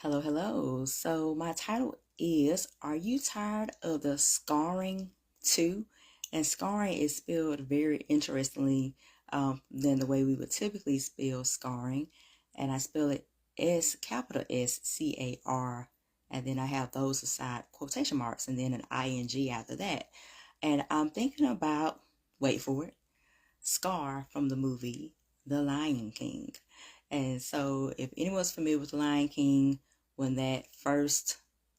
Hello, hello. So my title is Are You Tired of the Scarring Too? And scarring is spelled very interestingly than the way we would typically spell scarring. And I spell it S capital SCAR. And then I have those aside quotation marks and then an ing after that. And I'm thinking about, wait for it, Scar from the movie The Lion King. And so, if anyone's familiar with The Lion King, when that first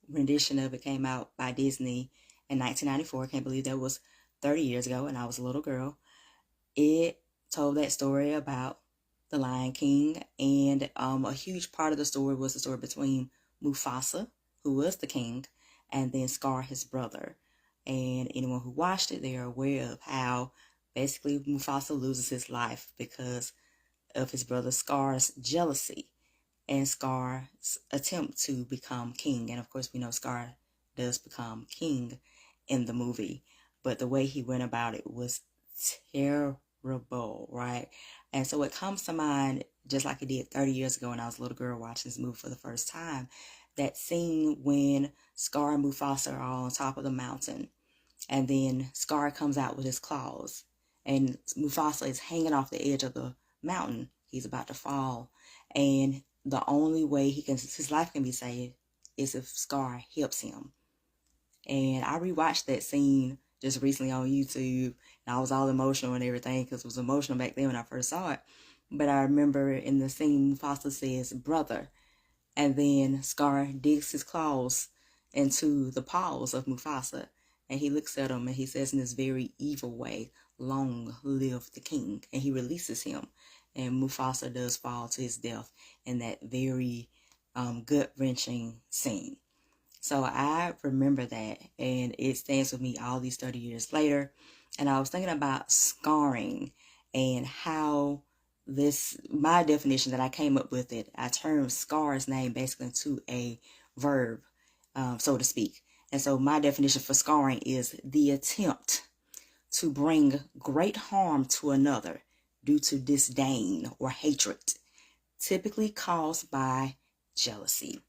rendition of it came out by Disney in 1994, I can't believe that was 30 years ago, and I was a little girl. It told that story about the Lion King, and a huge part of the story was the story between Mufasa, who was the king, and then Scar, his brother. And anyone who watched it, they are aware of how basically Mufasa loses his life because of his brother Scar's jealousy and Scar's attempt to become king. And of course, we know Scar does become king in the movie, but the way he went about it was terrible, right? And so it comes to mind, just like it did 30 years ago when I was a little girl watching this movie for the first time, that scene when Scar and Mufasa are all on top of the mountain, and then Scar comes out with his claws, and Mufasa is hanging off the edge of the mountain. He's about to fall, and the only way his life can be saved is if Scar helps him. And I rewatched that scene just recently on YouTube, and I was all emotional and everything because it was emotional back then when I first saw it. But I remember in the scene, Mufasa says, "Brother," and then Scar digs his claws into the paws of Mufasa, and he looks at him and he says in this very evil way, "Long live the king," and he releases him. And Mufasa does fall to his death in that very gut-wrenching scene. So I remember that, and it stands with me all these 30 years later. And I was thinking about scarring and how my definition that I came up with it, I turned Scar's name basically into a verb, so to speak. And so my definition for scarring is the attempt to bring great harm to another due to disdain or hatred, typically caused by jealousy.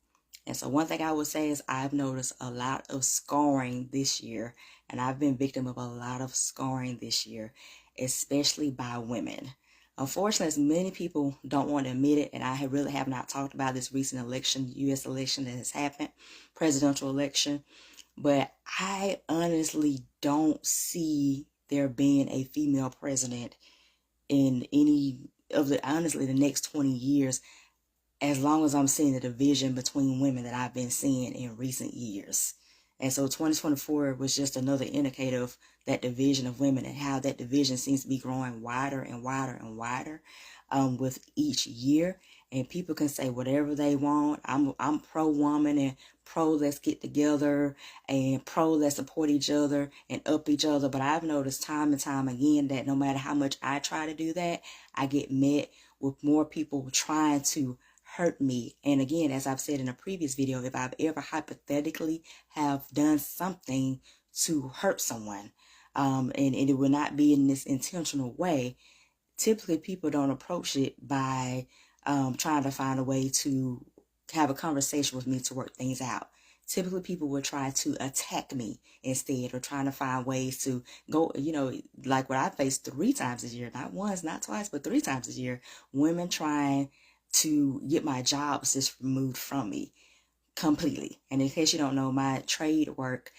And so one thing I would say is I've noticed a lot of scarring this year, and I've been victim of a lot of scarring this year, especially by women. Unfortunately, as many people don't want to admit it, and I really have not talked about this recent election, U.S. election that has happened, presidential election, but I honestly don't see there being a female president in any of the next 20 years, as long as I'm seeing the division between women that I've been seeing in recent years. And so 2024 was just another indicator of that division of women and how that division seems to be growing wider and wider and wider with each year. And people can say whatever they want. I'm pro woman and pro let's get together and pro let's support each other and up each other. But I've noticed time and time again that no matter how much I try to do that, I get met with more people trying to hurt me. And again, as I've said in a previous video, if I've ever hypothetically have done something to hurt someone, and it will not be in this intentional way, typically people don't approach it by trying to find a way to have a conversation with me to work things out. Typically people will try to attack me instead, or trying to find ways to go, like what I faced 3 times this year, not once, not twice, but 3 times this year, women trying to get my jobs just removed from me completely. And in case you don't know, my trade work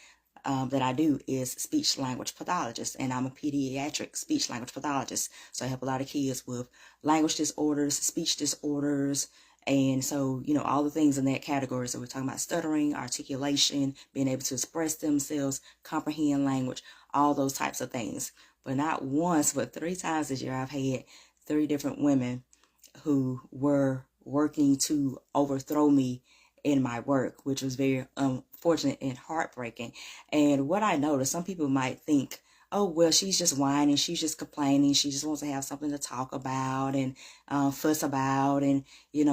that I do is speech language pathologist, and I'm a pediatric speech language pathologist. So I help a lot of kids with language disorders, speech disorders, and so, all the things in that category. So we're talking about stuttering, articulation, being able to express themselves, comprehend language, all those types of things. But not once, but 3 times this year, I've had 3 different women who were working to overthrow me in my work, which was very unfortunate and heartbreaking. And what I noticed, some people might think, oh, well, she's just whining, she's just complaining, she just wants to have something to talk about and fuss about, and,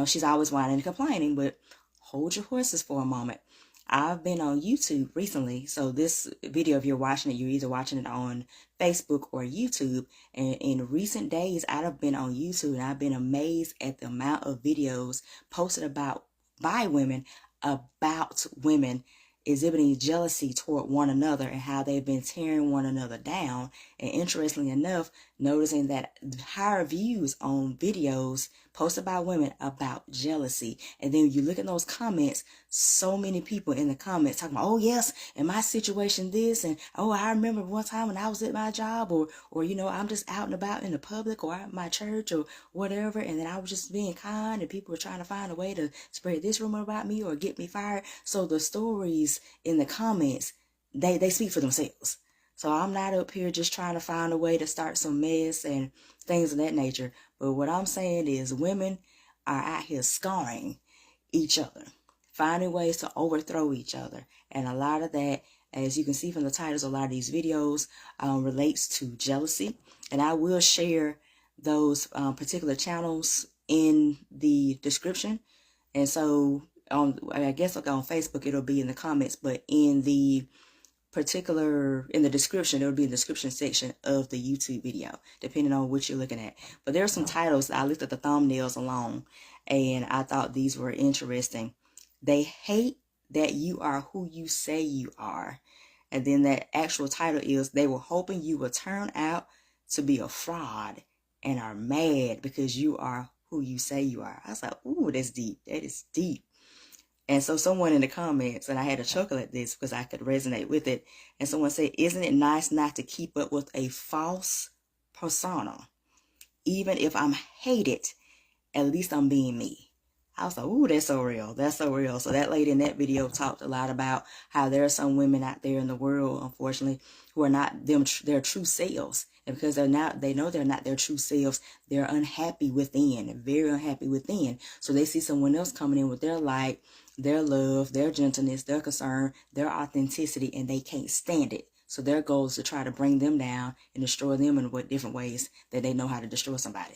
she's always whining and complaining. But hold your horses for a moment. I've been on YouTube recently, so this video, if you're watching it, you're either watching it on Facebook or YouTube. And in recent days, I've been on YouTube, and I've been amazed at the amount of videos posted about by women about women exhibiting jealousy toward one another and how they've been tearing one another down. And interestingly enough, noticing that higher views on videos posted by women about jealousy. And then you look at those comments, so many people in the comments talking about, oh yes, in my situation this, and oh, I remember one time when I was at my job, or you know, I'm just out and about in the public or at my church or whatever, and then I was just being kind and people were trying to find a way to spread this rumor about me or get me fired. So the stories in the comments, they speak for themselves. So I'm not up here just trying to find a way to start some mess and things of that nature. But what I'm saying is women are out here scarring each other, finding ways to overthrow each other. And a lot of that, as you can see from the titles, a lot of these videos relates to jealousy. And I will share those particular channels in the description. And so I guess like on Facebook, it'll be in the comments, but in the description, it would be in the description section of the YouTube video, depending on what you're looking at. But there are some titles. I looked at the thumbnails alone, and I thought these were interesting. They hate that you are who you say you are. And then that actual title is, they were hoping you would turn out to be a fraud and are mad because you are who you say you are. I was like, ooh, that's deep. That is deep. And so someone in the comments, and I had to chuckle at this because I could resonate with it. And someone said, isn't it nice not to keep up with a false persona? Even if I'm hated, at least I'm being me. I was like, ooh, that's so real. That's so real. So that lady in that video talked a lot about how there are some women out there in the world, unfortunately, who are not their true selves. And because they know they're not their true selves, they're unhappy within, very unhappy within. So they see someone else coming in with their light, their love, their gentleness, their concern, their authenticity, and they can't stand it. So their goal is to try to bring them down and destroy them in what different ways that they know how to destroy somebody,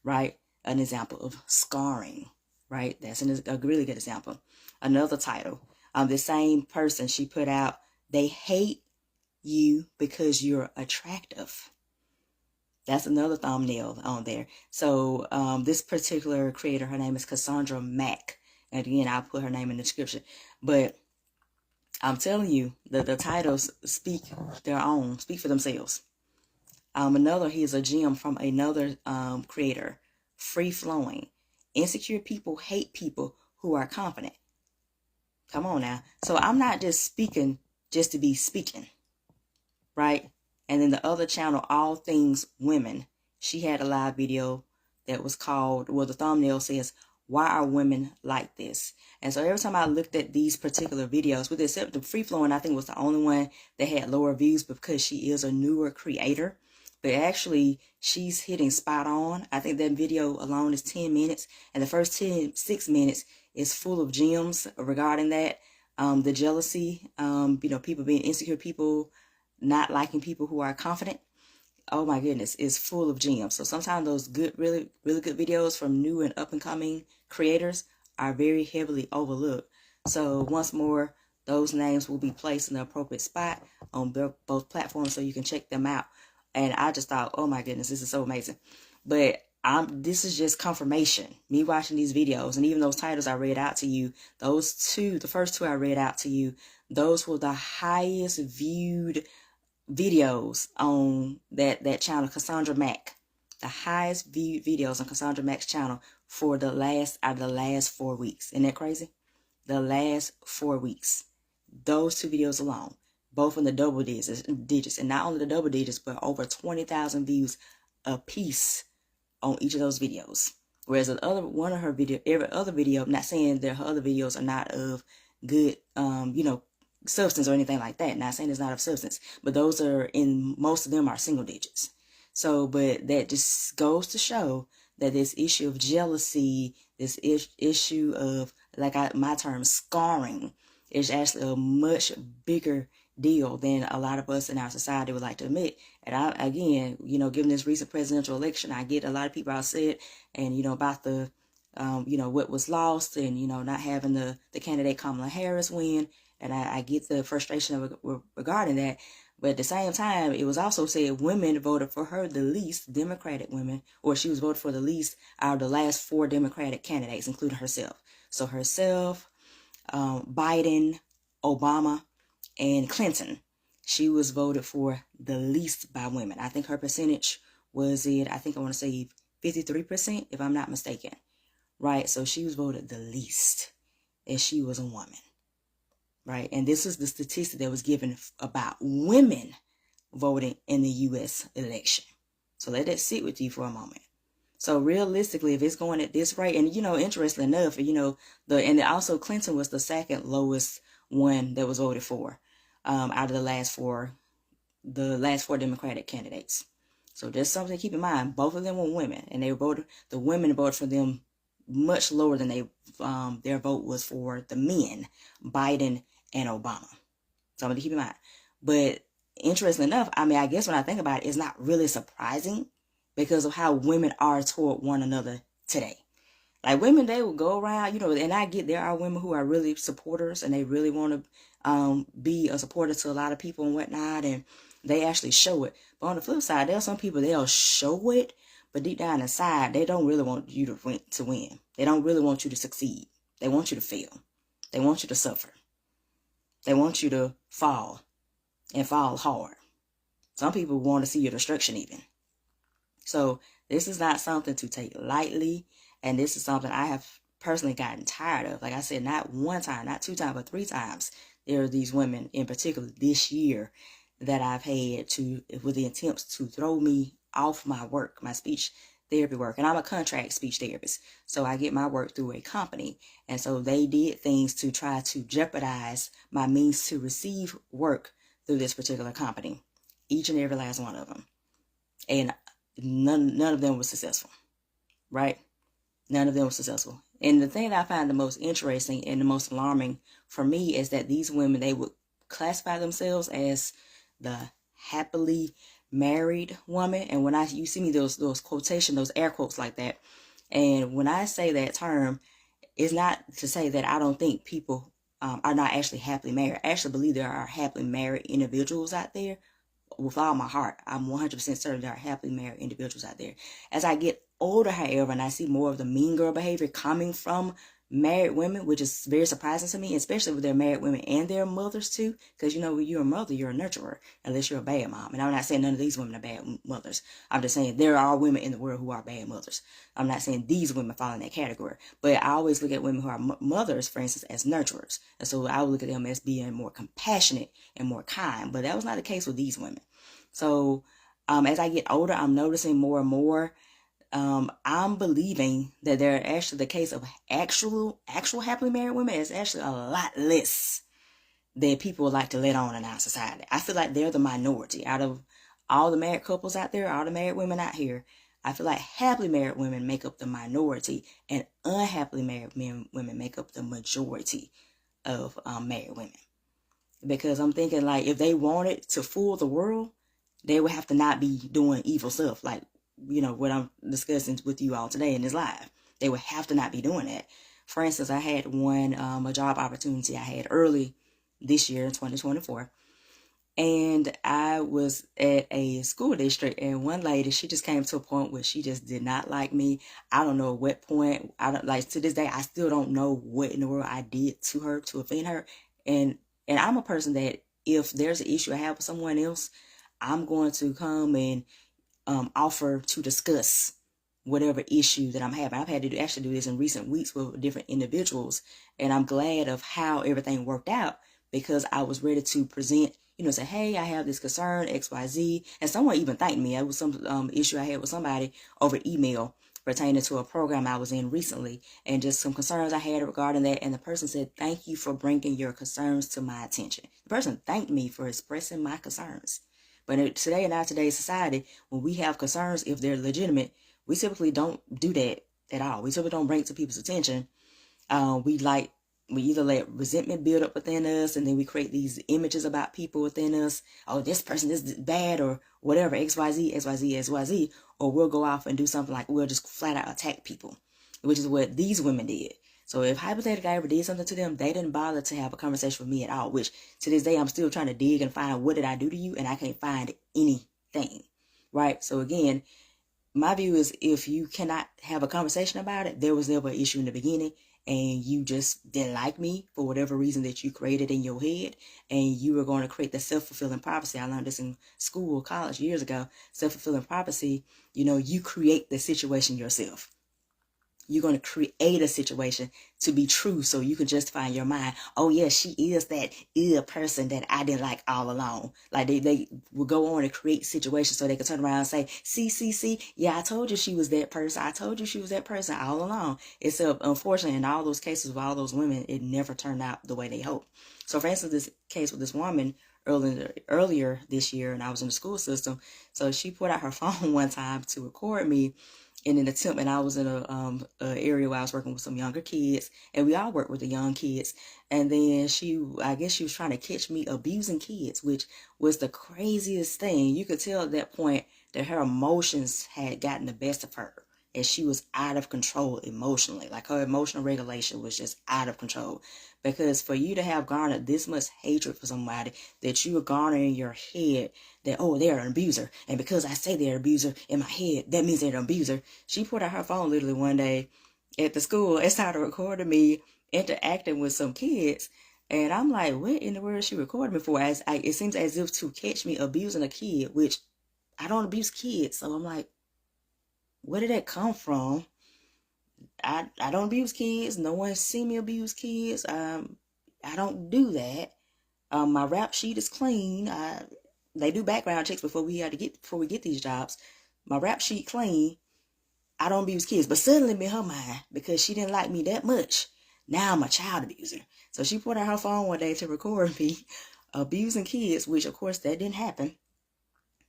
right? An example of scarring, right? That's a really good example. Another title, the same person, she put out, they hate you because you're attractive. That's another thumbnail on there. So this particular creator, her name is Cassandra Mack. And again, I'll put her name in the description. But I'm telling you, the titles speak for themselves. Here's a gem from another creator, Free Flowing. Insecure people hate people who are confident. Come on now. So I'm not just speaking just to be speaking, right? And then the other channel, All Things Women, she had a live video that was called, well, the thumbnail says, why are women like this? And so every time I looked at these particular videos, with the exception of Free Flowing, I think was the only one that had lower views because she is a newer creator. But actually, she's hitting spot on. I think that video alone is 10 minutes. And the first 6 minutes is full of gems regarding that. The jealousy, people being insecure, people not liking people who are confident. Oh my goodness, is full of gems. So sometimes those good, really, really good videos from new and up and coming creators are very heavily overlooked. So once more, those names will be placed in the appropriate spot on both platforms so you can check them out. And I just thought, oh my goodness, this is so amazing. But this is just confirmation. Me watching these videos and even those titles I read out to you, the first two I read out to you, those were the highest viewed videos on that channel, Cassandra Mack. The highest viewed videos on Cassandra Mack's channel for the last 4 weeks. Isn't that crazy? The last 4 weeks. Those two videos alone, both in the double digits, and not only the double digits, but over 20,000 views a piece on each of those videos. Whereas every other video, I'm not saying that her other videos are not of good, substance or anything like that. Not saying it's not of substance, but most of them are single digits. So, but that just goes to show that this issue of jealousy, this issue of, my term, scarring, is actually a much bigger deal than a lot of us in our society would like to admit. And given this recent presidential election, I get a lot of people upset and, about the, what was lost and, not having the candidate Kamala Harris win. And I get the frustration regarding that. But at the same time, it was also said women voted for her the least, Democratic women, or she was voted for the least out of the last 4 Democratic candidates, including herself. So herself, Biden, Obama, and Clinton, she was voted for the least by women. I think her percentage I want to say 53%, if I'm not mistaken. Right? So she was voted the least, and she was a woman. Right? And this is the statistic that was given about women voting in the U.S. election. So let that sit with you for a moment. So realistically, if it's going at this rate, and interestingly enough, and also Clinton was the second lowest one that was voted for, out of the last four Democratic candidates. So there's something to keep in mind. Both of them were women, and the women voted for them much lower than their vote was for the men, Biden and Obama. Something to keep in mind. But interestingly enough, I guess when I think about it, it's not really surprising because of how women are toward one another today. Like women, they will go around, and I get there are women who are really supporters and they really want to be a supporter to a lot of people and whatnot, and they actually show it. But on the flip side, there are some people, they'll show it, but deep down inside, they don't really want you to win. They don't really want you to succeed. They want you to fail. They want you to suffer. They want you to fall and fall hard. Some people want to see your destruction even. So this is not something to take lightly. And this is something I have personally gotten tired of. Like I said, not one time, not two times, but 3 times. There are these women in particular this year that I've had with the attempts to throw me off my work, my speech therapy work. And I'm a contract speech therapist. So I get my work through a company. And so they did things to try to jeopardize my means to receive work through this particular company. Each and every last one of them. And none of them was successful. Right? None of them were successful. And the thing that I find the most interesting and the most alarming for me is that these women, they would classify themselves as the happily married woman. And when you see me those quotation, those air quotes like that. And when I say that term, it's not to say that I don't think people are not actually happily married. I actually believe there are happily married individuals out there. With all my heart, I'm 100% certain there are happily married individuals out there. As I get older, however, and I see more of the mean girl behavior coming from married women, which is very surprising to me, especially with their married women and their mothers too. Because when you're a mother, you're a nurturer, unless you're a bad mom. And I'm not saying none of these women are bad mothers. I'm just saying there are women in the world who are bad mothers. I'm not saying these women fall in that category. But I always look at women who are mothers, for instance, as nurturers. And so I would look at them as being more compassionate and more kind. But that was not the case with these women. So as I get older, I'm noticing more and more. I'm believing that they're actually the case of actual happily married women is actually a lot less than people like to let on in our society. I feel like they're the minority out of all the married couples out there, all the married women out here. I feel like happily married women make up the minority and unhappily married women make up the majority of married women. Because I'm thinking like if they wanted to fool the world, they would have to not be doing evil stuff like what I'm discussing with you all today in this live. They would have to not be doing that. For instance, I had a job opportunity I had early this year in 2024. And I was at a school district, and one lady, she just came to a point where she just did not like me. I don't know what point. To this day, I still don't know what in the world I did to her to offend her. And I'm a person that if there's an issue I have with someone else, I'm going to come and offer to discuss whatever issue that I'm having. I've had to actually do this in recent weeks with different individuals, and I'm glad of how everything worked out because I was ready to present, say, hey, I have this concern, XYZ, and someone even thanked me. It was some issue I had with somebody over email pertaining to a program I was in recently, and just some concerns I had regarding that, and the person said, thank you for bringing your concerns to my attention. The person thanked me for expressing my concerns. But today in our today's society, when we have concerns, if they're legitimate, we typically don't do that at all. We typically don't bring it to people's attention. We either let resentment build up within us, and then we create these images about people within us. Oh, this person is bad or whatever, XYZ, XYZ, XYZ. Or we'll go off and do something like we'll just flat out attack people, which is what these women did. So if hypothetically I ever did something to them, they didn't bother to have a conversation with me at all, which to this day I'm still trying to dig and find what did I do to you, and I can't find anything, right? So again, my view is if you cannot have a conversation about it, there was never an issue in the beginning, and you just didn't like me for whatever reason that you created in your head, and you were going to create the self-fulfilling prophecy. I learned this in school, college, years ago. Self-fulfilling prophecy, you create the situation yourself. You're going to create a situation to be true so you can justify in your mind, oh yeah, she is that person that I didn't like all along. Like they will go on and create situations so they can turn around and say, see, yeah, I told you she was that person. I told you she was that person all along. Except unfortunately in all those cases with all those women, it never turned out the way they hoped. So for instance, this case with this woman earlier this year, and I was in the school system, so she put out her phone one time to record me in an attempt, and I was in a area where I was working with some younger kids, and we all work with the young kids. And then I guess she was trying to catch me abusing kids, which was the craziest thing. You could tell at that point that her emotions had gotten the best of her, and she was out of control emotionally. Like her emotional regulation was just out of control. Because for you to have garnered this much hatred for somebody, that you are garnering in your head that, oh, they're an abuser, and because I say they're an abuser in my head, that means they're an abuser. She put out her phone literally one day at the school and started recording me interacting with some kids. And I'm like, what in the world is she recording me for? It seems as if to catch me abusing a kid, which I don't abuse kids. So I'm like, where did that come from? I don't abuse kids. No one's seen me abuse kids. I don't do that. My rap sheet is clean. They do background checks before we get these jobs. My rap sheet clean. I don't abuse kids. But suddenly in her mind, because she didn't like me that much, now I'm a child abuser. So she put out her phone one day to record me abusing kids, which of course that didn't happen.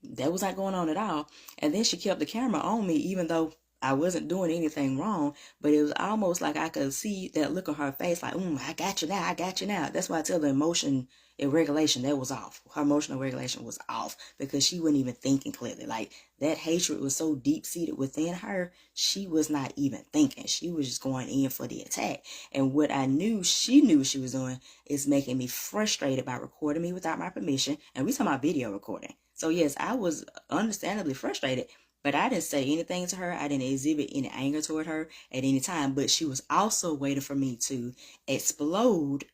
That was not going on at all. And then she kept the camera on me, even though I wasn't doing anything wrong. But it was almost like I could see that look on her face, like, I got you now. That's why I tell the emotion and regulation, that was off. Her emotional regulation was off because she wasn't even thinking clearly. Like, that hatred was so deep-seated within her, she was not even thinking. She was just going in for the attack. And what I knew she was doing is making me frustrated by recording me without my permission. And we talking about video recording. So yes, I was understandably frustrated, but I didn't say anything to her. I didn't exhibit any anger toward her at any time, but she was also waiting for me to explode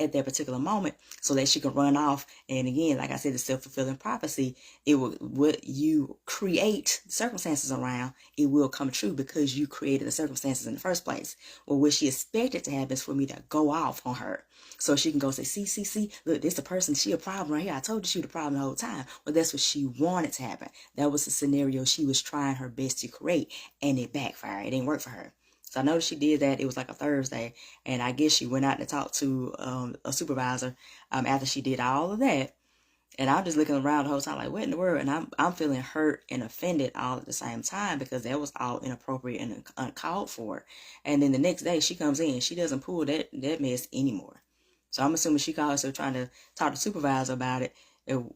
at that particular moment so that she could run off. And again, like I said, the self-fulfilling prophecy, what you create circumstances around, it will come true because you created the circumstances in the first place. Well, what she expected to happen is for me to go off on her so she can go say, see, look, this the person, she a problem right here. I told you she was the problem the whole time. Well, that's what she wanted to happen. That was the scenario she was trying her best to create, and it backfired. It didn't work for her. So I noticed she did that. It was like a Thursday, and I guess she went out to talk to a supervisor after she did all of that. And I'm just looking around the whole time like, what in the world? And I'm feeling hurt and offended all at the same time because that was all inappropriate and uncalled for. And then the next day she comes in, she doesn't pull that mess anymore. So I'm assuming she calls her trying to talk to the supervisor about it,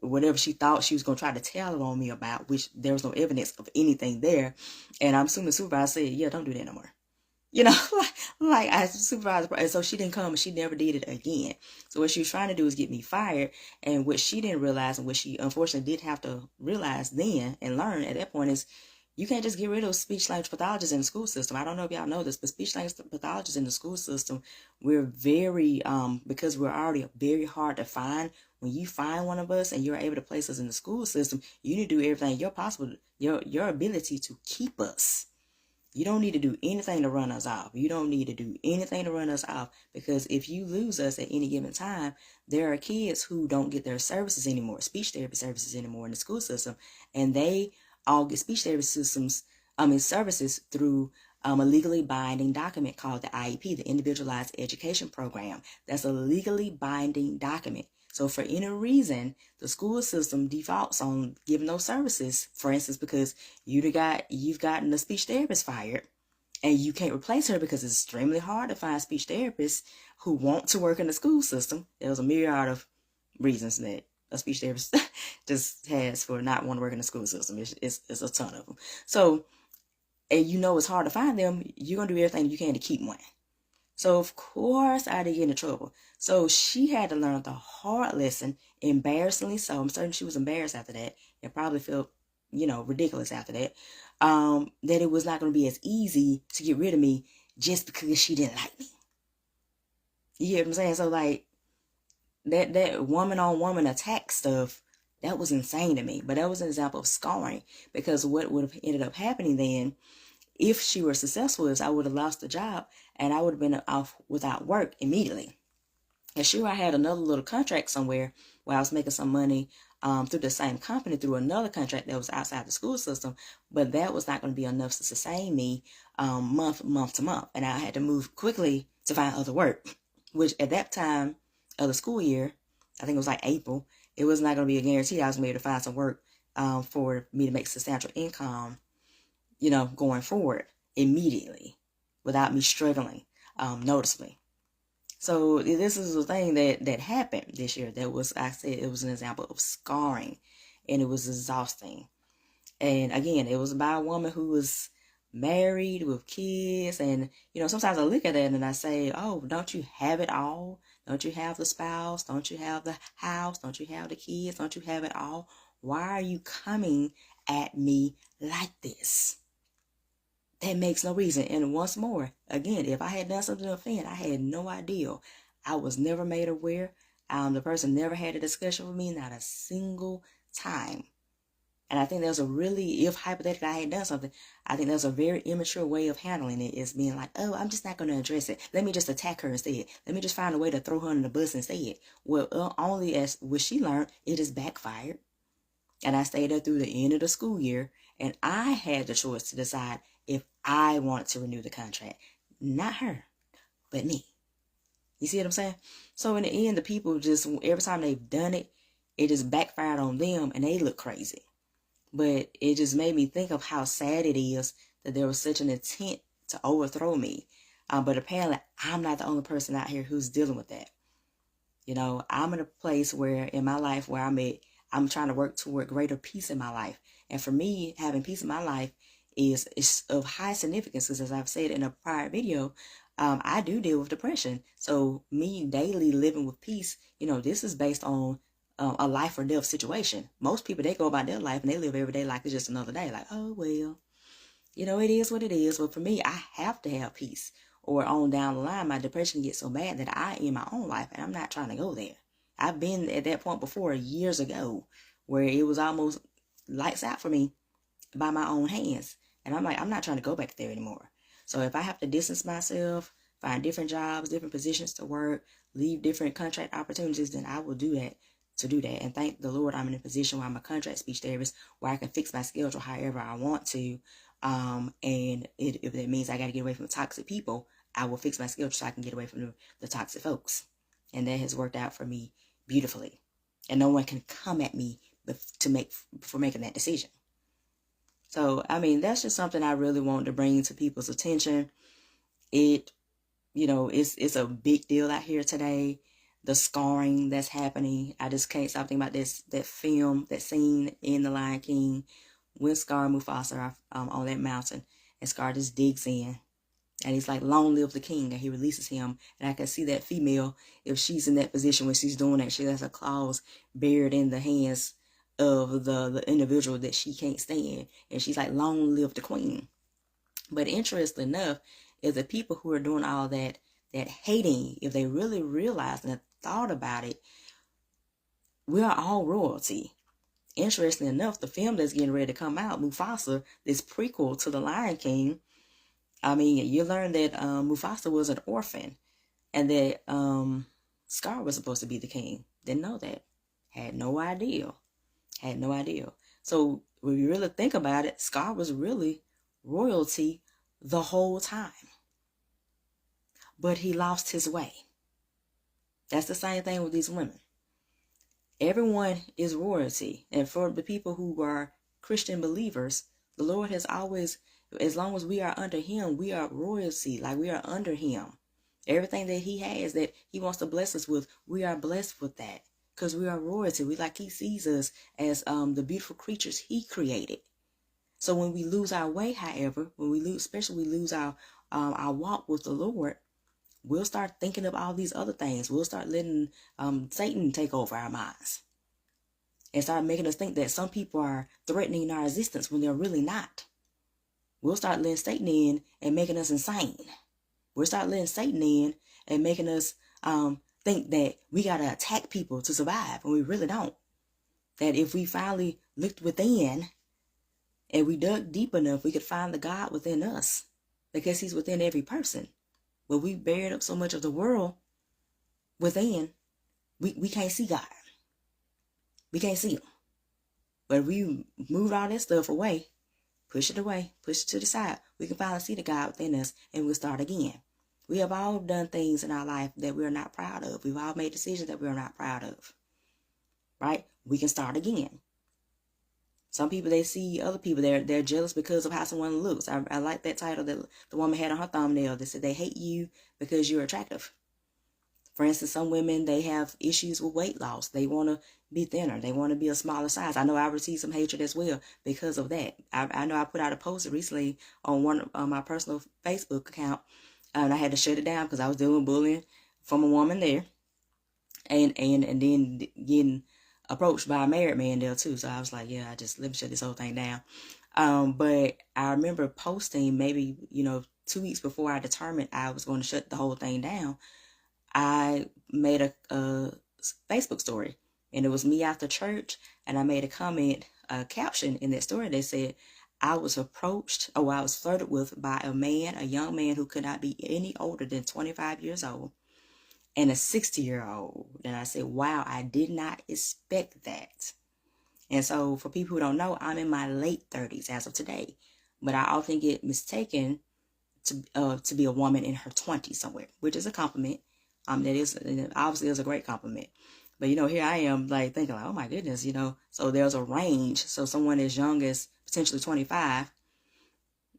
whatever she thought she was going to try to tell on me about, which there was no evidence of anything there. And I'm assuming the supervisor said, yeah, don't do that no more. Like I supervised, and so she didn't come and she never did it again. So what she was trying to do is get me fired, and what she didn't realize, and what she unfortunately did have to realize then and learn at that point, is you can't just get rid of speech language pathologists in the school system. I don't know if y'all know this, but speech language pathologists in the school system, we're very, because we're already very hard to find. When you find one of us and you're able to place us in the school system, you need to do everything your ability to keep us. You don't need to do anything to run us off. You don't need to do anything to run us off, because if you lose us at any given time, there are kids who don't get their services anymore, speech therapy services anymore in the school system, and they all get speech therapy services through a legally binding document called the IEP, the Individualized Education Program. That's a legally binding document. So for any reason, the school system defaults on giving those services, for instance, because you've gotten a speech therapist fired and you can't replace her because it's extremely hard to find speech therapists who want to work in the school system. There's a myriad of reasons that a speech therapist just has for not wanting to work in the school system. It's a ton of them. So, and it's hard to find them, you're going to do everything you can to keep one. So, of course, I did get into trouble. So she had to learn the hard lesson, embarrassingly so. I'm certain she was embarrassed after that and probably felt, ridiculous after that, that it was not going to be as easy to get rid of me just because she didn't like me. You hear what I'm saying? So like that woman on woman attack stuff, that was insane to me. But that was an example of scarring, because what would have ended up happening then, if she were successful, is I would have lost the job and I would have been off without work immediately. And sure, I had another little contract somewhere where I was making some money through the same company through another contract that was outside the school system, but that was not going to be enough to sustain me month to month. And I had to move quickly to find other work, which at that time of the school year, I think it was like April, it was not going to be a guarantee I was going to be able to find some work for me to make substantial income, going forward immediately without me struggling noticeably. So this is a thing that happened this year. That was, I said, it was an example of scarring, and it was exhausting. And again, it was by a woman who was married with kids. And, sometimes I look at it and I say, oh, don't you have it all? Don't you have the spouse? Don't you have the house? Don't you have the kids? Don't you have it all? Why are you coming at me like this? That makes no reason. And once more, again, if I had done something to offend, I had no idea. I was never made aware. The person never had a discussion with me, not a single time. And I think there's if hypothetically I had done something, I think there's a very immature way of handling it, is being like, oh, I'm just not going to address it. Let me just attack her instead. Let me just find a way to throw her under the bus instead. Well, only as what she learned, it is backfired. And I stayed there through the end of the school year, and I had the choice to decide if I wanted to renew the contract. Not her, but me. You see what I'm saying? So in the end, the people just, every time they've done it, it just backfired on them and they look crazy. But it just made me think of how sad it is that there was such an intent to overthrow me. But apparently I'm not the only person out here who's dealing with that. I'm in a place where in my life where I'm trying to work toward greater peace in my life. And for me, having peace in my life is of high significance, because as I've said in a prior video, I do deal with depression. So me daily living with peace, this is based on a life or death situation. Most people, they go about their life and they live every day like it's just another day. Like, oh, well, it is what it is. But for me, I have to have peace, or on down the line, my depression gets so bad that I end my own life, and I'm not trying to go there. I've been at that point before years ago where it was almost lights out for me by my own hands. And I'm like, I'm not trying to go back there anymore. So if I have to distance myself, find different jobs, different positions to work, leave different contract opportunities, then I will do that And thank the Lord, I'm in a position where I'm a contract speech therapist, where I can fix my schedule however I want to. If that means I got to get away from toxic people, I will fix my schedule so I can get away from the toxic folks. And that has worked out for me beautifully. And no one can come at me for making that decision. So, that's just something I really want to bring to people's attention. It's a big deal out here today. The scarring that's happening. I just can't stop thinking about that scene in The Lion King when Scar and Mufasa are on that mountain, and Scar just digs in. And he's like, long live the king, and he releases him. And I can see that female, if she's in that position when she's doing that, she has her claws buried in the hands of the individual that she can't stand. And she's like, long live the queen. But interestingly enough, is the people who are doing all that hating, if they really realized and thought about it, we are all royalty. Interestingly enough, the film that's getting ready to come out, Mufasa, this prequel to The Lion King, you learn that Mufasa was an orphan, and that Scar was supposed to be the king. Didn't know that. Had no idea. So when you really think about it, Scar was really royalty the whole time. But he lost his way. That's the same thing with these women. Everyone is royalty. And for the people who are Christian believers, the Lord has always, as long as we are under him, we are royalty, like we are under him. Everything that he has that he wants to bless us with, we are blessed with that. Because we are royalty. He sees us as the beautiful creatures he created. So when we lose our way, however, especially we lose our walk with the Lord, we'll start thinking of all these other things. We'll start letting Satan take over our minds and start making us think that some people are threatening our existence when they're really not. We'll start letting Satan in and making us insane. We'll start letting Satan in and making us think that we got to attack people to survive, and we really don't. That if we finally looked within and we dug deep enough, we could find the God within us, because he's within every person. But we buried up so much of the world within, we can't see God. We can't see him. But if we moved all that stuff away, push it away, push it to the side, we can finally see the God within us, and we'll start again. We have all done things in our life that we're not proud of. We've all made decisions that we're not proud of. Right? We can start again. Some people, they see other people, they're jealous because of how someone looks. I like that title that the woman had on her thumbnail that said they hate you because you're attractive. For instance, some women, they have issues with weight loss. They want to be thinner. They want to be a smaller size. I know I received some hatred as well because of that. I know I put out a post recently on my personal Facebook account, and I had to shut it down because I was dealing with bullying from a woman there, and then getting approached by a married man there too. So I was like, yeah, let me shut this whole thing down. But I remember posting maybe 2 weeks before I determined I was going to shut the whole thing down. I made a Facebook story, and it was me after church, and I made a caption in that story that said, I was flirted with by a young man who could not be any older than 25 years old, and a 60-year-old. And I said, wow, I did not expect that. And so for people who don't know, I'm in my late 30s as of today, but I often get mistaken to be a woman in her 20s somewhere, which is a compliment. That is obviously is a great compliment. But here I am like thinking like, oh my goodness, so there's a range. So someone as young as potentially 25,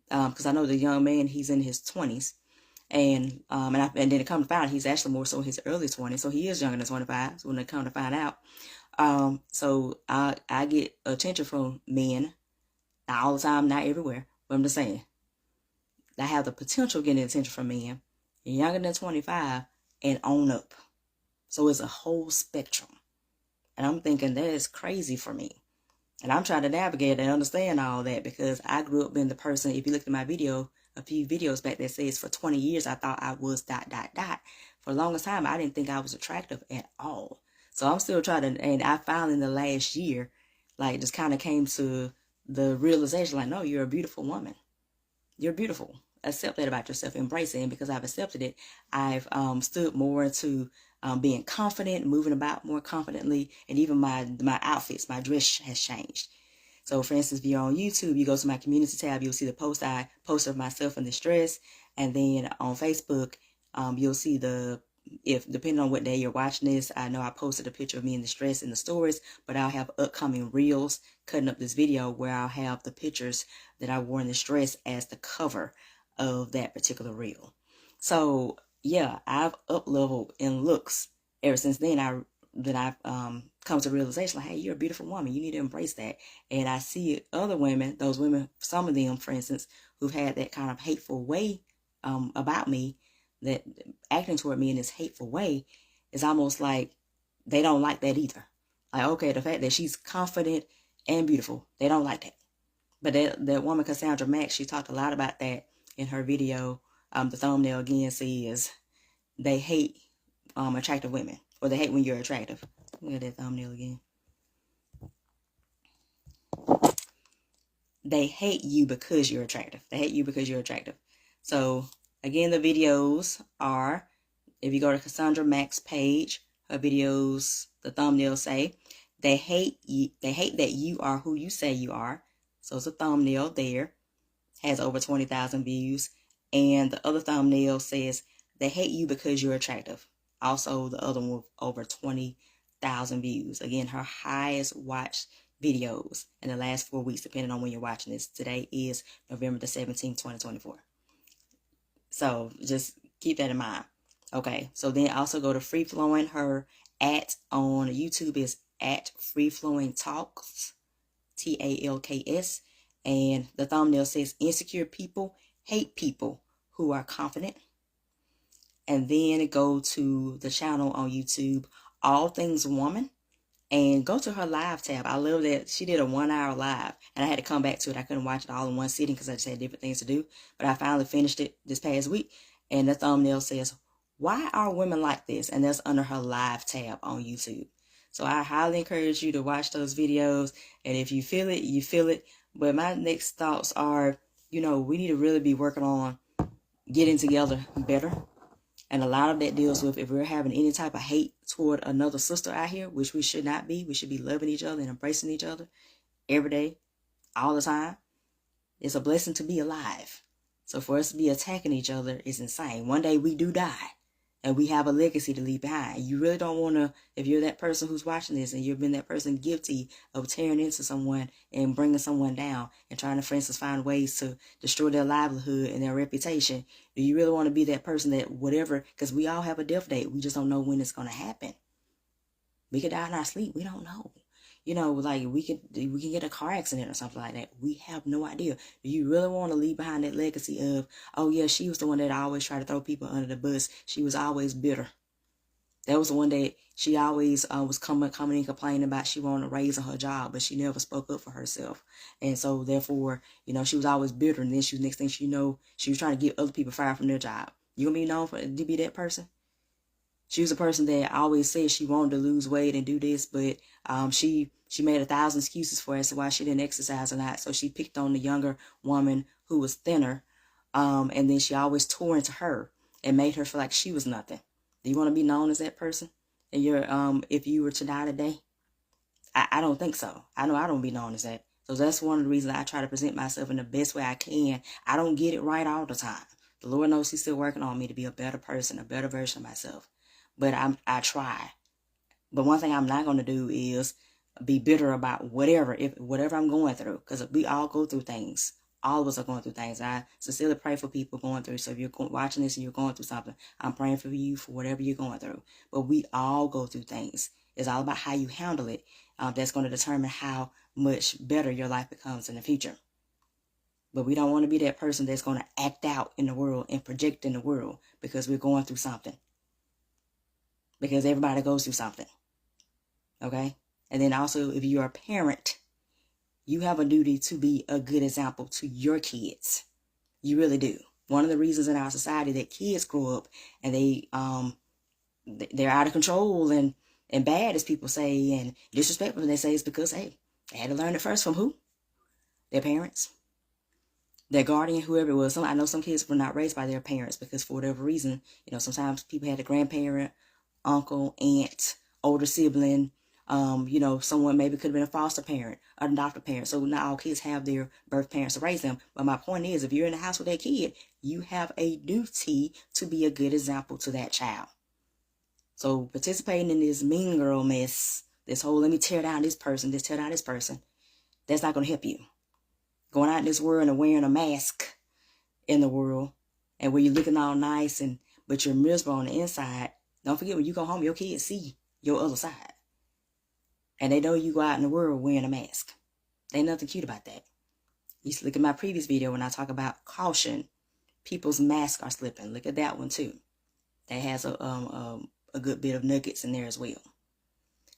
because I know the young man, he's in his 20s, and then it come to find out he's actually more so in his early 20s, so he is younger than 25. So when they come to find out, so I get attention from men, not all the time, not everywhere, but I'm just saying, I have the potential of getting attention from men younger than 25 and on up. So it's a whole spectrum. And I'm thinking that is crazy for me. And I'm trying to navigate and understand all that, because I grew up being the person, if you look at my video, a few videos back that says for 20 years, I thought I was ... For the longest time, I didn't think I was attractive at all. So I'm still trying to, and I found in the last year, like just kind of came to the realization, like, no, you're a beautiful woman. You're beautiful. Accept that about yourself, embrace it. And because I've accepted it, I've stood more into being confident, moving about more confidently, and even my outfits, my dress has changed. So for instance, if you're on YouTube, you go to my community tab, you'll see the post I posted of myself in this dress. And then on Facebook, you'll see depending on what day you're watching this, I know I posted a picture of me in this dress in the stories, but I'll have upcoming reels cutting up this video where I'll have the pictures that I wore in this dress as the cover of that particular reel. So yeah, I've up-leveled in looks ever since then. I've come to the realization, like, hey, you're a beautiful woman. You need to embrace that. And I see other women, those women, some of them, for instance, who've had that kind of hateful way about me, that acting toward me in this hateful way, is almost like they don't like that either. Like, okay, the fact that she's confident and beautiful, they don't like that. But that woman, Cassandra Max, she talked a lot about that in her video. The thumbnail again says they hate attractive women, or they hate when you're attractive. Look at that thumbnail again. They hate you because you're attractive. They hate you because you're attractive. So again, the videos are, if you go to Cassandra Max page, her videos, the thumbnails say, they hate you. They hate that you are who you say you are. So it's a thumbnail there, has over 20,000 views. And the other thumbnail says, they hate you because you're attractive. Also, the other one with over 20,000 views. Again, her highest watched videos in the last 4 weeks, depending on when you're watching this. Today is November the 17th, 2024. So just keep that in mind. Okay, so then also go to Free Flowing. Her @ on YouTube is @Free Flowing Talks, TALKS. And the thumbnail says, insecure people hate people who are confident. And then go to the channel on YouTube, All Things Woman, and go to her live tab. I love that she did a 1-hour live, and I had to come back to it. I couldn't watch it all in one sitting because I just had different things to do. But I finally finished it this past week, And the thumbnail says, "Why are women like this?" And that's under her live tab on YouTube. So I highly encourage you to watch those videos. And if you feel it, you feel it. But my next thoughts are, we need to really be working on getting together better. And a lot of that deals with if we're having any type of hate toward another sister out here, which we should not be. We should be loving each other and embracing each other every day, all the time. It's a blessing to be alive. So for us to be attacking each other is insane. One day we do die and we have a legacy to leave behind. You really don't want to, if you're that person who's watching this and you've been that person guilty of tearing into someone and bringing someone down and trying to, for instance, find ways to destroy their livelihood and their reputation, do you really want to be that person that whatever, because we all have a death date. We just don't know when it's going to happen. We could die in our sleep. We don't know. Like we can get a car accident or something like that. We have no idea. Do you really want to leave behind that legacy of, oh yeah, she was the one that always tried to throw people under the bus. She was always bitter. That was the one that she always was coming and complaining about she wanted a raise on her job, but she never spoke up for herself. And so therefore, she was always bitter. And then next thing she was trying to get other people fired from their job. You gonna be known to be that person? She was a person that always said she wanted to lose weight and do this, but she made 1,000 excuses for it as to why she didn't exercise or not. So she picked on the younger woman who was thinner, and then she always tore into her and made her feel like she was nothing. Do you want to be known as that person? And if you were to die today? I don't think so. I know I don't be known as that. So that's one of the reasons I try to present myself in the best way I can. I don't get it right all the time. The Lord knows He's still working on me to be a better person, a better version of myself. But I try. But one thing I'm not going to do is be bitter about whatever I'm going through. Because we all go through things. All of us are going through things. I sincerely pray for people going through. So if you're watching this and you're going through something, I'm praying for you for whatever you're going through. But we all go through things. It's all about how you handle it. That's going to determine how much better your life becomes in the future. But we don't want to be that person that's going to act out in the world and project in the world because we're going through something. Because everybody goes through something. Okay? And then also, if you're a parent, you have a duty to be a good example to your kids. You really do. One of the reasons in our society that kids grow up and they're out of control and bad, as people say, and disrespectful, they say, is because, hey, they had to learn it first from who? Their parents. Their guardian, whoever it was. I know some kids were not raised by their parents because for whatever reason, sometimes people had a grandparent, uncle, aunt, older sibling, someone maybe could have been a foster parent, an adoptive parent. So not all kids have their birth parents to raise them. But my point is, if you're in the house with that kid, you have a duty to be a good example to that child. So participating in this mean girl mess, this whole let me tear down this person, that's not going to help you. Going out in this world and wearing a mask in the world and where you're looking all nice but you're miserable on the inside. Don't forget, when you go home, your kids see your other side. And they know you go out in the world wearing a mask. Ain't nothing cute about that. You should look at my previous video when I talk about caution. People's masks are slipping. Look at that one too. That has a good bit of nuggets in there as well.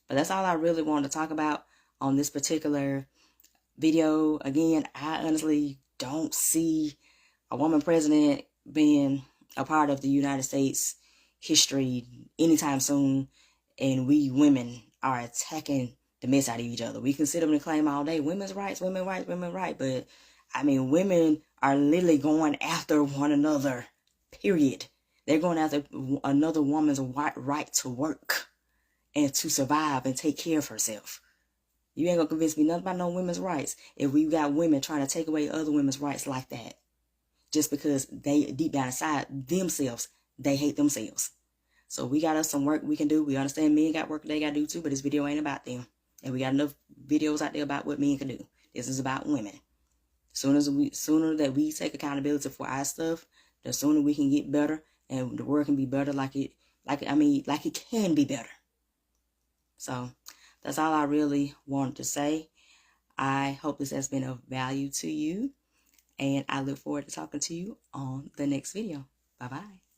But that's all I really wanted to talk about on this particular video. Again, I honestly don't see a woman president being a part of the United States history anytime soon, and we women are attacking the mess out of each other. We can sit up and claim all day women's rights, women rights, women rights, but I mean, women are literally going after one another, period. They're going after another woman's right to work and to survive and take care of herself. You ain't gonna convince me nothing about no women's rights if we got women trying to take away other women's rights like that. Just because they, deep down inside themselves, they hate themselves. So we got us some work we can do. We understand men got work they got to do too, but this video ain't about them. And we got enough videos out there about what men can do. This is about women. Sooner that we take accountability for our stuff, the sooner we can get better and the world can be better like it can be better. So that's all I really wanted to say. I hope this has been of value to you. And I look forward to talking to you on the next video. Bye-bye.